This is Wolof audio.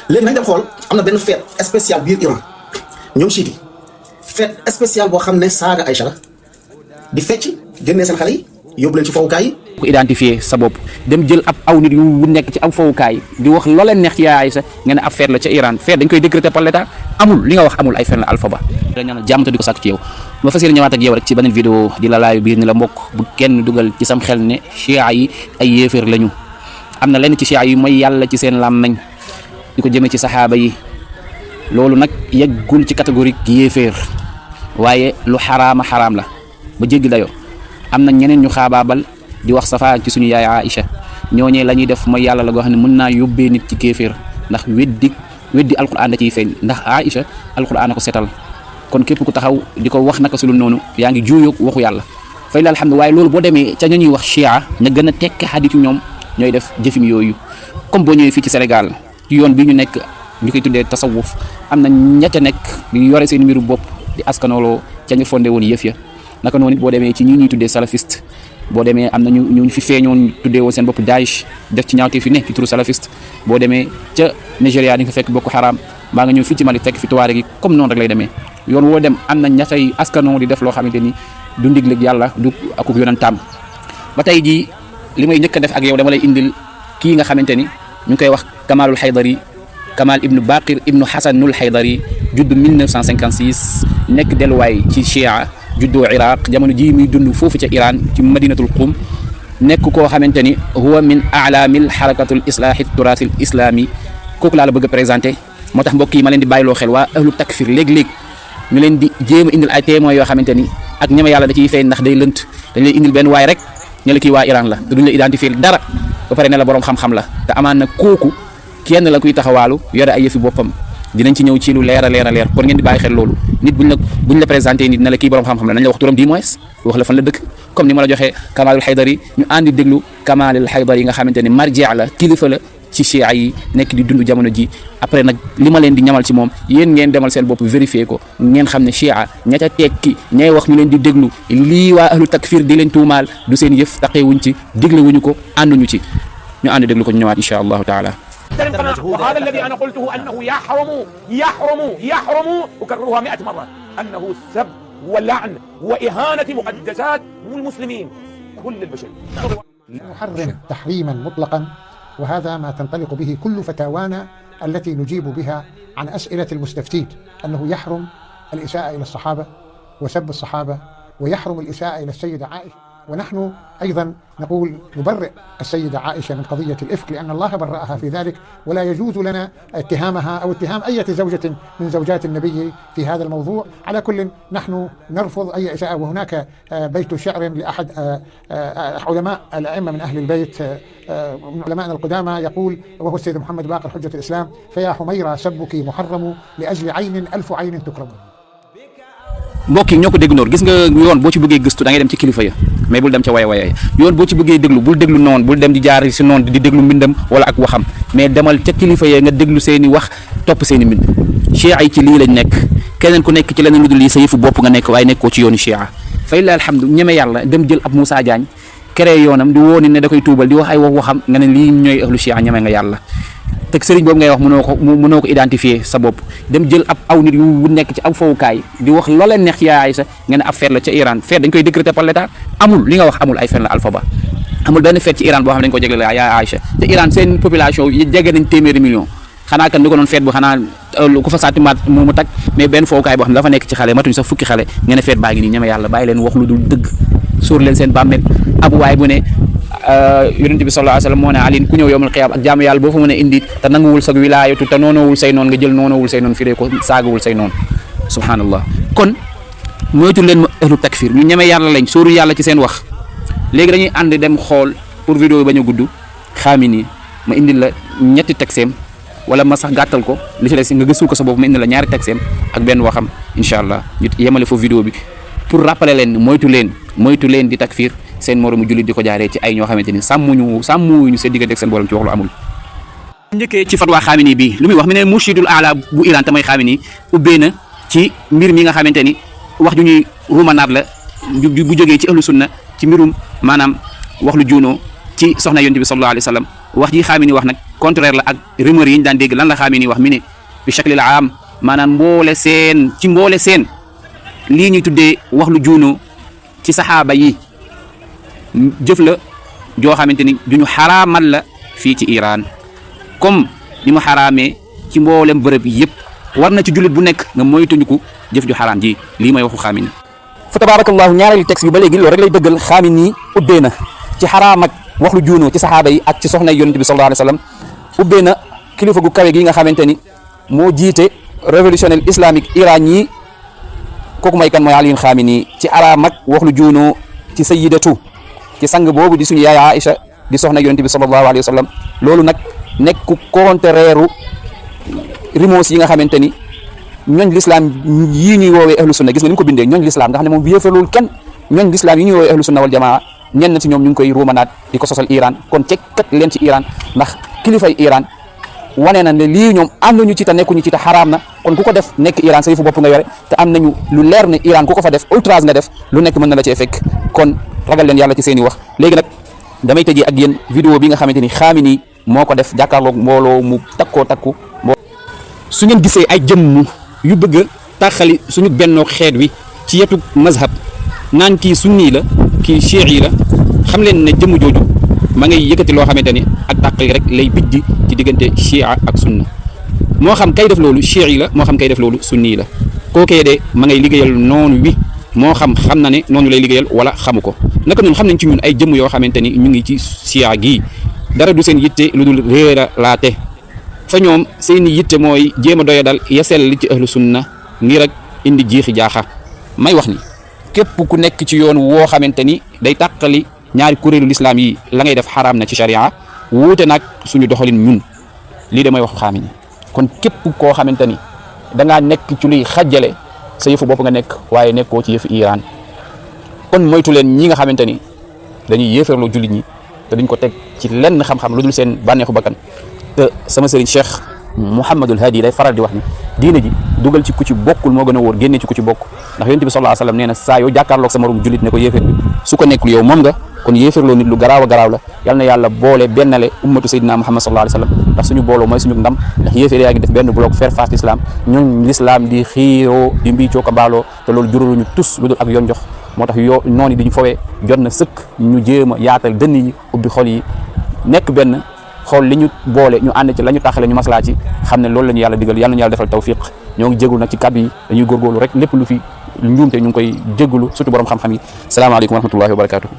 léegi nañ dem xool am na benn fête spéciale biir Iran ñoom siiti fête spéciale boo xam ne saaga Aïcha la di fecc génnee seen xale yi yóbbu leen ci fowukaay yi. ko identifier sa bopp dem jël ab aw nit yu nekk ci ab fowukaay di wax loo leen neex ci yaay Aïcha nga ne ab fête la ca Iran fête dañ koy décréter par l'état amul li nga wax amul ay fenn Alpha Ba. da ñaanal jàmm te di ko sàkk ci yow ma fas yéene ñëwaat ak yow rek ci beneen vidéo di la laayu biir ni la mbokk bu kenn dugal ci sam xel ne chia yi ay yéeféer lañu am na lenn ci chia yi mooy yàlla ci seen làmmeñ di ko jëmee ci saxaaba yi loolu nag yeggul ci catégorie yéeféer waaye lu xaraama xaraam la ba jéggi dayoo am na ñeneen ñu xaabaabal di wax safaa ci suñu yaay Aïcha ñooñee la ñuy def mooy yàlla la goo xam ne mën naa yóbbee nit ci kéeféer ndax weddi alquran da ciy feeñ ndax Aïcha alquran a ko setal kon képp ku taxaw di ko wax naka su dul noonu yaa ngi juuyoog waxu yàlla fay la alhamdu waaye loolu boo demee ca ña ñuy wax chia ña gën a tekk xadit ñoom ñooy def jëfin yooyu comme boo ñëwee fii ci Sénégal ci yoon bi ñu nekk ñu koy tuddee tasawuf am na ña ca nekk di yore seen mbiru bopp di askanooloo ca ñu fondé woon yëf ya naka noonu it boo demee ci ñi ñuy tuddee salafiste boo demee am na ñu fi feeñoon tuddee woon seen bopp Daesh def ci ñaawtee fi ne ci turu salafiste boo demee ca Nigéria di nga fa fekk Boko Haram mbaa nga ñëw fii ci Mali fekk fi tuwaare gi comme noonu rek lay demee yoon woo dem am na ñaxay askanoo di def loo xamante ni du ndigleeg yàlla du akuk yonentam ba tey jii li may njëkk a def ak yow dama lay indil kii nga xamante ni ñu ngi koy wax Kamalul Haydari Kamal ibnu Baqir ibnu Hasanul Haydari judd 1956 nekk delluwaay ci Chia juddoo Iraq jamono ji muy dund foofu ca Iran ci madinatul Qum nekk koo xamante ni huwa min a'lamil harakatul islahi turathil islami kooku laa la bëgg a présenté moo tax mbokk yi ma leen di bàyyiloo xel waa ahlu takfir léeg-léeg ñu leen di jéem a indil ay témoins yoo xamante ni ak ñeme yàlla da ciy feeñ ndax day lënt dañ lay indil benn waay rek ne la kii waa Iran la te duñ la identifier dara ba pare ne la borom xam-xam la te amaan na kooku kenn la kuy taxawaalu yore ay yëfi boppam dinañ ci ñëw ci lu leer a leer kon ngeen di bàyyi xel loolu nit buñ la présenté nit ne la kii borom xam-xam la nañ la wax turam di moins wax la fan la dëkk comme ni ma la joxee Kamalul Haydari ñu àndi déglu Kamalul Haydari yi nga xamante ni marji la kilifa la ci chia yi nekk di dund jamono ji après nag li ma leen di ñamal ci moom yéen ngeen demal seen bopp vérifier ko ngeen xam ne chia ña ca tekki ñay wax ñu leen di déglu lii waa ahlu takfir di leen tuumaal du seen yëf taqeewuñ ci diglewuñu ko ànduñu ci ñu ànd déglu ko ñu ñëwaat insha allahu taala. وهذا الذي أنا قلته أنه يحرم أكررها 100 مرة أنه السب واللعن وإهانة مقدسات المسلمين كل البشر. نحرم تحريما مطلقا وهذا ما تنطلق به كل فتاوانا التي نجيب بها عن أسئلة المستفتين أنه يحرم الإساءة إلى الصحابة وسب الصحابة ويحرم الإساءة إلى السيدة عائشة ونحن أيضا نقول نبرئ السيدة عائشة من قضية الإفك لأن الله برأها في ذلك ولا يجوز لنا اتهامها أو اتهام أي زوجة من زوجات النبي في هذا الموضوع. على كل نحن نرفض أي إساءة وهناك بيت شعر لأحد علماء الأئمة من أهل البيت من علماءنا القدامى يقول وهو السيد محمد باقر حجة الإسلام فيا حميرة سبك محرم لأجل عين ألف عين تكرم. mbokk yi ñoo ko dégg noonu gis nga yoon boo ci bëggee gëstu da ngay dem ci kilifa ya mais bul dem ca waye yoon boo ci bëggee déglu bul déglu noonu bul dem di jaar si noonu di déglu mbindam wala ak waxam mais demal ca kilifa ya nga déglu seeni wax topp seeni mbind chia yi ci lii lañ nekk keneen ku nekk ci leneen lu dul lii sa yëfu bopp nga nekk waaye nekkoo ci yoonu chia fay la alhamdu ñeme yàlla dem jël ab Moussa Diagne créé yoonam di wooni ne da koy tuubal di wax ay waxam nga ne lii ñooy ahlu chia ñeme nga yàlla te sëriñ boobu ngay wax mënoo ko identifier sa bopp dem jël ab aw nit yu nekk ci ab fowukaay di wax loo leen neex ci yaay Aïcha nga ne ab fête la ca Iran fête dañ koy décréter par l'état amul li nga wax amul ay fête la Alpha Ba amul benn fête ci Iran boo xam ne dañ ko jégle la yaay Aïcha te Iran seen population yi jege nañ téeméeri million xanaa kan ni ko noon fête bu xanaa ku fa sàtti maat mu tag mais benn fowukaay boo xam ne dafa nekk ci xale matuñ sax fukki xale nga ne fête baa ngi nii ñeme yàlla bàyyi leen wax lu dul dëgg sóor leen seen bàmmeel abu waay bu ne yonent bi sallallahu alayhi wasallam moo ne alin ku ñëw yowmal qiyaam ak jaamu yàlla boo fa mën a indi te nanguwul sag wilaayatu te noonoowul say noon nga jël noonoowul say noon firee ko saagawul say noon subhanallah kon moytu leen ma ahlu takfir ñu ñeme yàlla lañ sóoru yàlla ci seen wax léegi dañuy ànd dem xool pour vidéo yi bañ a gudd Xaamini ma indil la ñetti texeem wala ma sax gàttal ko li ci des nga gëstul ko sa bopp ma indil la ñaari texeem ak benn waxam incha allah ñu yemale foofu vidéo bi pour rappeler leen moytu leen di takfir seen moromu jullit di ko jaaree ci ay ñoo xamante ni sàmmuñu seen diggante ak seen borom ci wax lu amul. njëkkee ci fatwa Xaamini bi lu muy wax mi ne murshidul aala bu Iran tamay Xaamini ubbee na ci mbir mi nga xamante ni wax ju ñuy rumanaat la bu jógee ci ahlu sunna ci mbirum maanaam wax lu juunoo ci soxna yonent bi sallallahu alayhi wa sallam wax ji Xaamini wax nag contraire la ak rumeur yi ñu daan dégg. lan la Xaamini wax mi ne bi shaklil aam maanaam mboole seen lii ñuy tuddee wax lu juunoo ci saxaaba yi jëf la joo xamante ni duñu xaraamal la fii ci Iran comme ni mu xaraamee ci mboolem bërëb yëpp war na ci jullit bu nekk nga moytandiku jëf ju xaraam ji. lii mooy waxu Xaamini. fa tabarakallahu ñaareelu texte bi ba léegi loolu rek lay dëggal. Xaamini ubbee na ci xaraam ak wax lu juunoo ci saxaaba yi ak ci soxna yonent bi sallallahu alayhi wa sallam ubbee na kilifa gu kawe gi nga xamante ni moo jiite révolutionnaire islamique Iran yi. kooku mooy kan mooy Aliyu Xaamini ci araam ak wax lu juunoo ci sayyidatu ci sang boobu di suñu yaay Aïcha di soxna yonent bi sallallahu alayhi wa sallam loolu nag nekk contraire rimos yi nga xamante ni ñooñ l'islam yii ñuy woowee ahlu sunna gis nga ni mu ko bindee ñooñ l'islam nga xam ne moom yéefarloolu kenn ñooñ l'islam yi ñuy woowee ahlu sunna wal jamaa ñenn ci ñoom ñu ngi koy ruumanaat di ko sosal Iran kon cekkat leen ci Iran ndax kilifay Iran wane na ne lii ñoom ànduñu ci te nekkuñu ci te xaraam na kon ku ko def nekk Iran sa yëfu bopp nga yore te am nañu lu leer ne Iran ku ko fa def outrage nga def lu nekk mën na la cee fekk kon ragal leen yàlla ci seen i wax. léegi nag damay tëjee ak yéen vidéo bi nga xamante ni Xaamini moo ko def jàkkaarloog mbooloo mu takku su ngeen gisee ay jëmm yu bëgg a taxali suñu bennoo xeet wi ci yetu mazhab naan kii sunni la kii chiites la xam leen ne jëmm jooju ma ngay yëkkati loo xamante ni ak tàqali rek lay bijji ci diggante chia ak sunna moo xam kay def loolu chiites la moo xam kay def loolu sunni la kookee de ma ngay liggéeyal noonu wi moo xam na ne noonu lay liggéeyal wala xamu ko naka ñun xam nañ ci ñun ay jëmm yoo xamante ni ñu ngi ci chia gii dara du seen yitte lu dul réera laate fa ñoom seeni yitte mooy jéem a doya dal yesel li ci ahlu sunna ngir rek indi jiixi jaaxa may wax ni képp ku nekk ci yoon woo xamante ni day tàqali ñaari kuréelu lislaam yi la ngay def xaraam na ci sharia wuute nag suñu doxalin ñun lii de mooy waxu Xaamini kon képp koo xamante ni dangaa nekk ci luy xajjale sa yëfu bopp nga nekk waaye nekkoo ci yëfu Iran kon moytu leen ñi nga xamante ni dañuy yéefarloo jullit ñi te duñ ko teg ci lenn xam-xam lu dul seen bànneexu bakkan te sama sëriñ Cheikh Mouhamadul Hadi day faral di wax ni diine ji dugal ci ku ci bokkul moo gën a wóor génne ci ku ci bokk ndax yonent bi sallallahu alayhi wasallam nee na saa yoo jàkkaarloog sa morom jullit ne ko yéeféer bi su ko nekkul yow moom nga kon yéeféerloo nit lu garaaw a garaaw la yal na yàlla boole bennale ummatu Seydina Muhammad sallallahu alayhi wasallam ndax suñu booloo mooy suñu ndam ndax yéeféer yaa ngi def benn bloc faire face l'islam ñun l'islam di xiiroo di mbiicoo ko mbaaloo te loolu juraluñu tus lu dul ak yoon jox moo tax yoo noonu diñu fowee jot na sëkk ñu jéem a yaatal dënn yi ubbi xol yi nekk benn xool li ñu boole ñu ànd ci la ñu taxale ñu maslaa ci xam ne loolu la ñu yàlla digal yàlla ñu yàlla defal tawfiq ñoo ngi jégalu nag ci kàddu yi dañuy góorgóorlu rek lépp lu fi njuumte ñu ngi koy jégalu surtout borom xam-xam yi salaamaaleykum wa rahmatullahi wa barakatuh